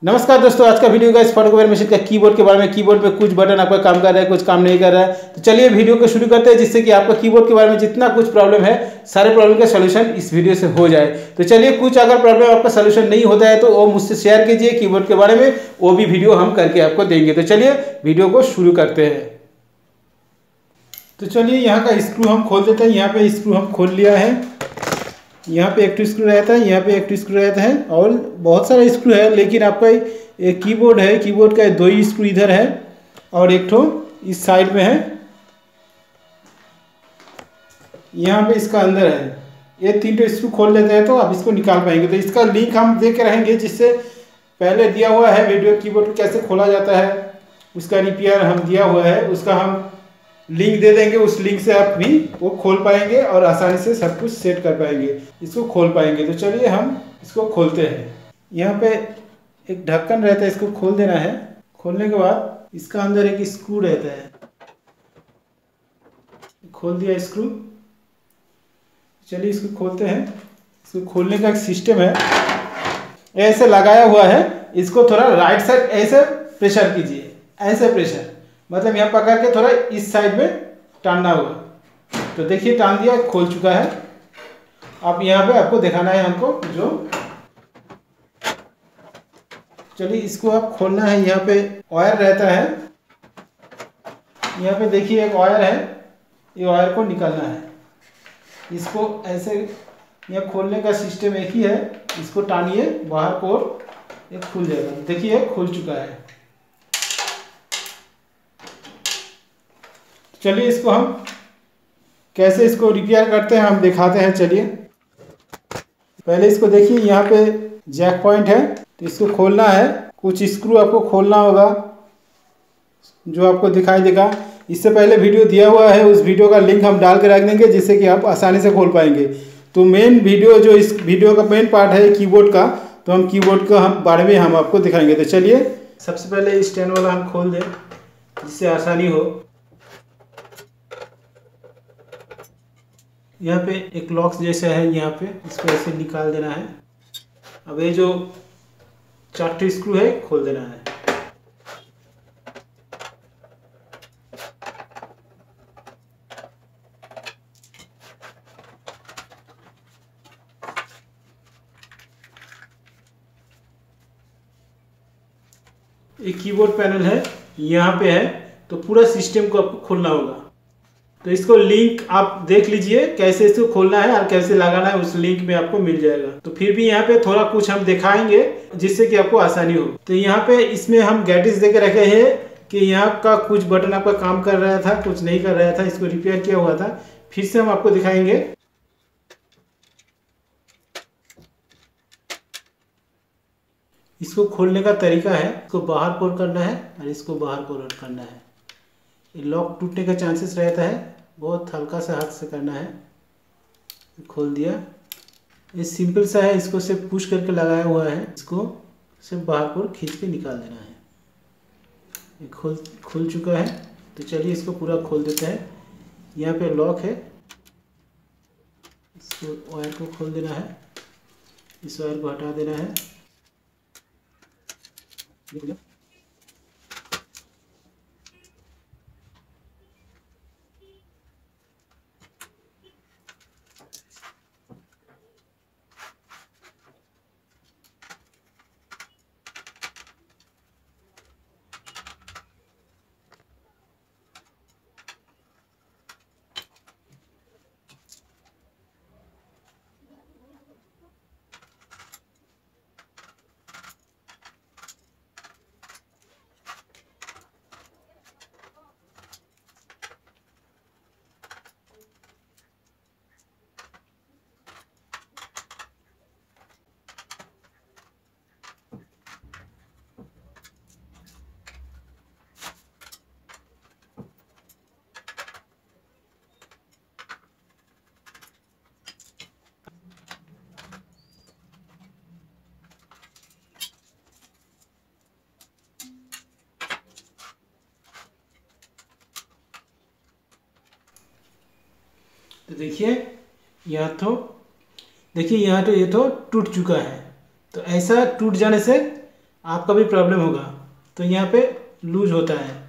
नमस्कार दोस्तों, आज का वीडियो गाइस फॉटोकॉपी मशीन का कीबोर्ड के बारे में। कीबोर्ड पे कुछ बटन आपका काम कर रहा है, कुछ काम नहीं कर रहा है। तो चलिए वीडियो को शुरू करते हैं, जिससे कि आपका कीबोर्ड के बारे में जितना कुछ प्रॉब्लम है सारे प्रॉब्लम का सलूशन इस वीडियो से हो जाए। तो चलिए, कुछ अगर प्रॉब्लम आपका सलूशन नहीं होता है तो वो मुझसे शेयर कीजिए कीबोर्ड के बारे में, वो भी वीडियो हम करके आपको देंगे। तो चलिए वीडियो को शुरू करते हैं। तो चलिए, यहाँ का स्क्रू हम खोल देते हैं। यहाँ पे स्क्रू हम खोल लिया है। यहाँ पे एक स्क्रू रहता है, यहाँ पे एक स्क्रू रहता है और बहुत सारा स्क्रू है, लेकिन आपका एक कीबोर्ड है, कीबोर्ड का दो ही स्क्रू इधर है और एक ठो इस साइड में है। यहाँ पे इसका अंदर है। ये तीन ठो स्क्रू खोल लेते हैं तो आप इसको निकाल पाएंगे। तो इसका लिंक हम दे के रहेंगे, जिससे पहले दिया हुआ है वीडियो कीबोर्ड को कैसे खोला जाता है, उसका रिपेयर हम दिया हुआ है, उसका हम लिंक दे देंगे। उस लिंक से आप भी वो खोल पाएंगे और आसानी से सब कुछ सेट कर पाएंगे, इसको खोल पाएंगे। तो चलिए हम इसको खोलते हैं। यहाँ पे एक ढक्कन रहता है, इसको खोल देना है। खोलने के बाद इसका अंदर एक स्क्रू रहता है, खोल दिया स्क्रू। चलिए इसको खोलते हैं। इसको खोलने का एक सिस्टम है, ऐसे लगाया हुआ है। इसको थोड़ा राइट साइड ऐसे प्रेशर कीजिए, ऐसे प्रेशर मतलब यहाँ पकड़ के थोड़ा इस साइड में टानना होगा। तो देखिए टान दिया, खोल चुका है। अब यहाँ पे आपको दिखाना है हमको जो। चलिए इसको आप खोलना है। यहाँ पे वायर रहता है, यहाँ पे देखिए एक वायर है, ये वायर को निकालना है। इसको ऐसे यहाँ खोलने का सिस्टम एक ही है। इसको टानिए बाहर को, एक खुल जाएगा। देखिए खुल चुका है। चलिए इसको हम कैसे इसको रिपेयर करते हैं हम दिखाते हैं। चलिए पहले इसको देखिए, यहाँ पे जैक पॉइंट है, तो इसको खोलना है। कुछ स्क्रू आपको खोलना होगा जो आपको दिखाई देगा। इससे पहले वीडियो दिया हुआ है, उस वीडियो का लिंक हम डाल के रख देंगे, जिससे कि आप आसानी से खोल पाएंगे। तो मेन वीडियो जो इस वीडियो का मेन पार्ट है कीबोर्ड का, तो हम कीबोर्ड का बारे में हम आपको दिखाएंगे। तो चलिए सबसे पहले स्टैंड वाला हम खोल दें, जिससे आसानी हो। यहाँ पे एक लॉक्स जैसा है, यहाँ पे इसको ऐसे निकाल देना है। अब ये जो 4 स्क्रू है खोल देना है। एक कीबोर्ड पैनल है यहाँ पे है, तो पूरा सिस्टम को आपको खोलना होगा। तो इसको लिंक आप देख लीजिए कैसे इसको खोलना है और कैसे लगाना है, उस लिंक में आपको मिल जाएगा। तो फिर भी यहाँ पे थोड़ा कुछ हम दिखाएंगे, जिससे कि आपको आसानी हो। तो यहाँ पे इसमें हम गैटिस दे के रखे हैं कि यहाँ का कुछ बटन आपका काम कर रहा था, कुछ नहीं कर रहा था, इसको रिपेयर किया हुआ था। फिर से हम आपको दिखाएंगे। इसको खोलने का तरीका है, इसको बाहर कोर करना है और इसको बाहर कोर करना है। ये लॉक टूटने का चांसेस रहता है, बहुत हल्का सा हाथ से करना है। खोल दिया। ये सिंपल सा है, इसको सिर्फ पुश करके लगाया हुआ है, इसको सिर्फ बाहर को खींच के निकाल देना है। ये खुल चुका है। तो चलिए इसको पूरा खोल देते हैं। यहाँ पे लॉक है, इसको वायर को खोल देना है, इस वायर को हटा देना है। तो देखिए यहाँ तो ये तो टूट चुका है। तो ऐसा टूट जाने से आपका भी प्रॉब्लम होगा, तो यहाँ पे लूज होता है।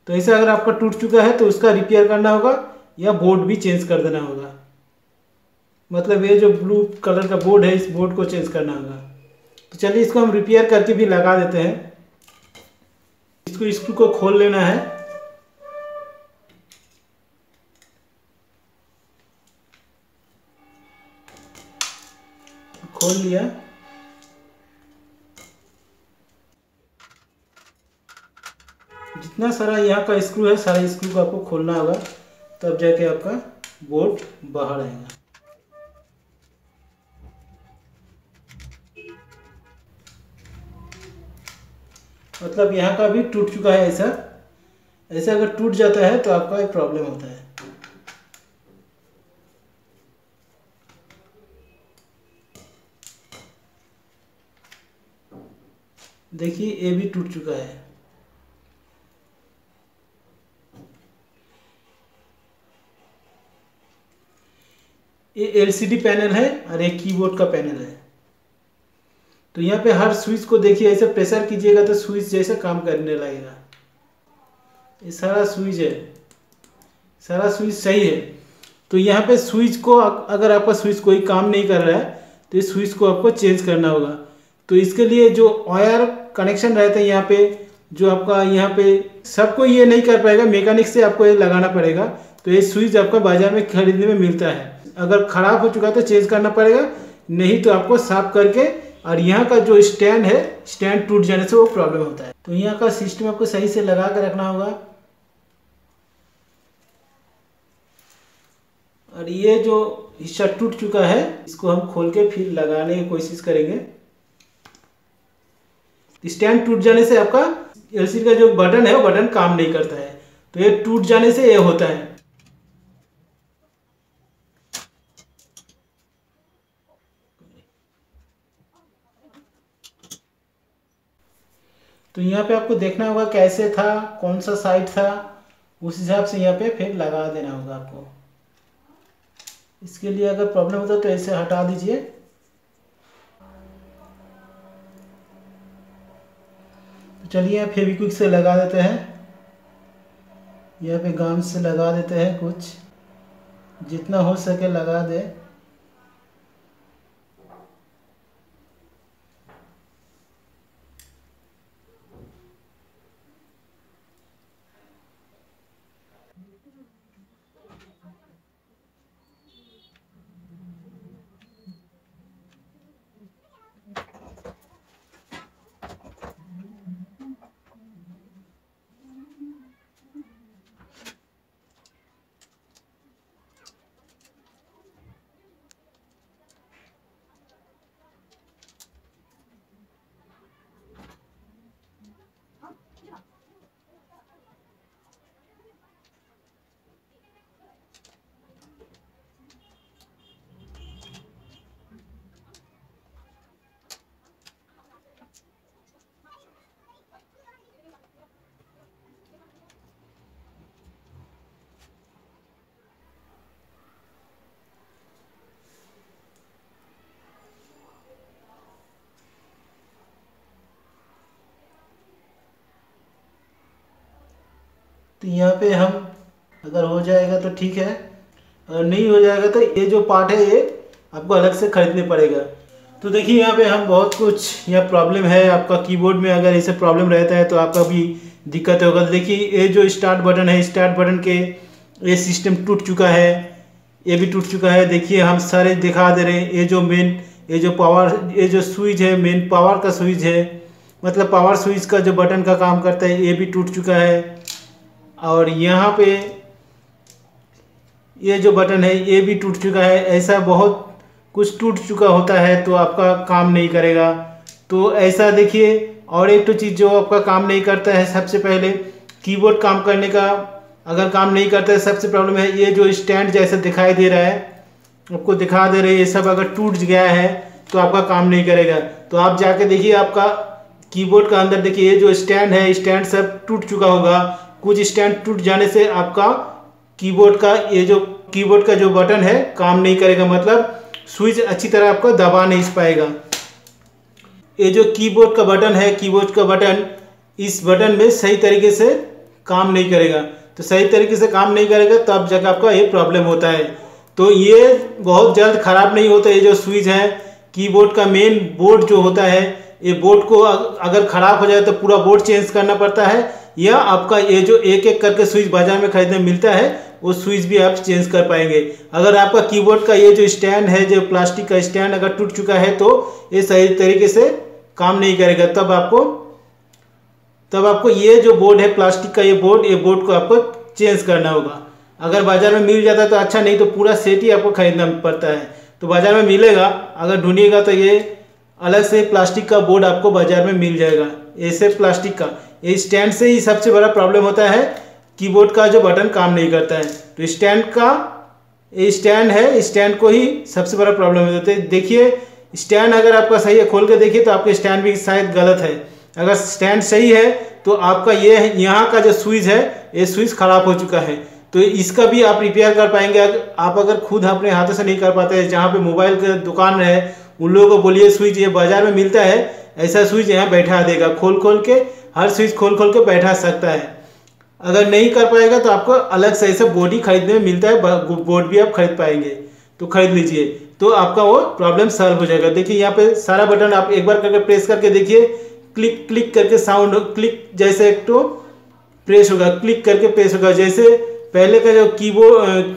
तो ऐसा अगर आपका टूट चुका है तो उसका रिपेयर करना होगा या बोर्ड भी चेंज कर देना होगा। मतलब ये जो ब्लू कलर का बोर्ड है, इस बोर्ड को चेंज करना होगा। तो चलिए इसको हम रिपेयर करके भी लगा देते हैं। इसको स्क्रू को खोल लेना है। खोल लिया। जितना सारा यहाँ का स्क्रू है, सारे स्क्रू को आपको खोलना होगा, तब जाके आपका बोल्ट बाहर आएगा। मतलब यहाँ का भी टूट चुका है। ऐसा ऐसा अगर टूट जाता है तो आपका एक प्रॉब्लम होता है। देखिए ये भी टूट चुका है। ये एलसीडी पैनल है और एक कीबोर्ड का पैनल है। तो यहाँ पे हर स्विच को देखिए, ऐसे प्रेशर कीजिएगा तो स्विच जैसे काम करने लगेगा। ये सारा स्विच है, सारा स्विच सही है। तो यहाँ पे स्विच को, अगर आपका स्विच कोई काम नहीं कर रहा है तो इस स्विच को आपको चेंज करना होगा। तो इसके लिए जो वायर कनेक्शन रहता है यहाँ पे, जो आपका यहाँ पे, सबको ये नहीं कर पाएगा, मैकेनिक से आपको ये लगाना पड़ेगा। तो ये स्विच आपका बाजार में खरीदने में मिलता है। अगर खराब हो चुका तो चेंज करना पड़ेगा, नहीं तो आपको साफ करके, और यहाँ का जो स्टैंड है, स्टैंड टूट जाने से वो प्रॉब्लम होता है। तो यहाँ का सिस्टम आपको सही से लगा कर रखना होगा। और ये जो हिस्सा टूट चुका है, इसको हम खोल के फिर लगाने की कोशिश करेंगे। स्टैंड टूट जाने से आपका एलसीडी का जो बटन है वो बटन काम नहीं करता है। तो ये टूट जाने से ये होता है। तो यहाँ पे आपको देखना होगा कैसे था, कौन सा साइड था, उस हिसाब से यहाँ पे फिर लगा देना होगा आपको। इसके लिए अगर प्रॉब्लम होता है तो ऐसे हटा दीजिए। तो चलिए फेविक्विक से लगा देते हैं। यहाँ पे गम से लगा देते हैं, कुछ जितना हो सके लगा दे। तो यहाँ पे हम, अगर हो जाएगा तो ठीक है, अगर नहीं हो जाएगा तो ये जो पार्ट है ये आपको अलग से खरीदने पड़ेगा। तो देखिए यहाँ पे हम बहुत कुछ, यहाँ प्रॉब्लम है आपका कीबोर्ड में। अगर ऐसे प्रॉब्लम रहता है तो आपका भी दिक्कत होगा। तो देखिए ये जो स्टार्ट बटन है, स्टार्ट बटन के ये सिस्टम टूट चुका है, ये भी टूट चुका है। देखिए हम सारे दिखा दे रहे हैं। ये जो मेन, ये जो पावर, ये जो स्विच है, मेन पावर का स्विच है, मतलब पावर स्विच का जो बटन का काम करता है, ये भी टूट चुका है। और यहाँ पे ये जो बटन है ये भी टूट चुका है। ऐसा बहुत कुछ टूट चुका होता है तो आपका काम नहीं करेगा। तो ऐसा देखिए। और एक तो चीज़ जो आपका काम नहीं करता है, सबसे पहले कीबोर्ड काम करने का अगर काम नहीं करता है, सबसे प्रॉब्लम है ये जो स्टैंड जैसा दिखाई दे रहा है, आपको दिखा दे रहे हैं, ये सब अगर टूट गया है तो आपका काम नहीं करेगा। तो आप जाके देखिए आपका कीबोर्ड का अंदर देखिए, ये जो स्टैंड है, स्टैंड सब टूट चुका होगा। कुछ स्टैंड टूट जाने से आपका कीबोर्ड का, ये जो कीबोर्ड का जो बटन है काम नहीं करेगा, मतलब स्विच अच्छी तरह आपको दबा नहीं पाएगा। ये जो कीबोर्ड का बटन है, कीबोर्ड का बटन, इस बटन में सही तरीके से काम नहीं करेगा। तो सही तरीके से काम नहीं करेगा तब जाकर आपका ये प्रॉब्लम होता है। तो ये बहुत जल्द ख़राब नहीं होता। ये जो स्विच है कीबोर्ड का, मेन बोर्ड जो होता है, ये बोर्ड को अगर ख़राब हो जाए तो पूरा बोर्ड चेंज करना पड़ता है, या आपका ये जो एक एक करके स्विच बाजार में खरीदने मिलता है वो स्विच भी आप चेंज कर पाएंगे। अगर आपका कीबोर्ड का ये जो स्टैंड है, जो प्लास्टिक का स्टैंड अगर टूट चुका है तो ये सही तरीके से काम नहीं करेगा। तब आपको ये जो बोर्ड है प्लास्टिक का, ये बोर्ड को आपको चेंज करना होगा। अगर बाजार में मिल जाता है तो अच्छा, नहीं तो पूरा सेट ही आपको खरीदना पड़ता है। तो बाजार में मिलेगा, अगर ढूंढिएगा तो ये अलग से प्लास्टिक का बोर्ड आपको बाजार में मिल जाएगा। ऐसे प्लास्टिक का ये स्टैंड से ही सबसे बड़ा प्रॉब्लम होता है, कीबोर्ड का जो बटन काम नहीं करता है। तो ये स्टैंड है, स्टैंड को ही सबसे बड़ा प्रॉब्लम होता है। देखिए स्टैंड अगर आपका सही है, खोल के देखिए तो आपके स्टैंड भी शायद गलत है। अगर स्टैंड सही है तो आपका ये यहाँ का जो स्विच है, ये स्विच खराब हो चुका है। तो इसका भी आप रिपेयर कर पाएंगे। आप अगर खुद अपने हाथों से नहीं कर पाते हैं, जहाँ पे मोबाइल की दुकान है उन लोगों को बोलिए स्विच ये बाजार में मिलता है, ऐसा स्विच यहाँ बैठा देगा, खोल के हर स्विच खोल के बैठा सकता है। अगर नहीं कर पाएगा तो आपको अलग से ऐसा बोर्ड ही खरीदने में मिलता है, बोर्ड भी आप खरीद पाएंगे, तो खरीद लीजिए, तो आपका वो प्रॉब्लम सॉल्व हो जाएगा। देखिए यहाँ पे सारा बटन आप एक बार करके प्रेस करके देखिए, क्लिक क्लिक करके साउंड, क्लिक जैसे एक तो प्रेस होगा, क्लिक करके प्रेस होगा। जैसे पहले का जो कीबोर्ड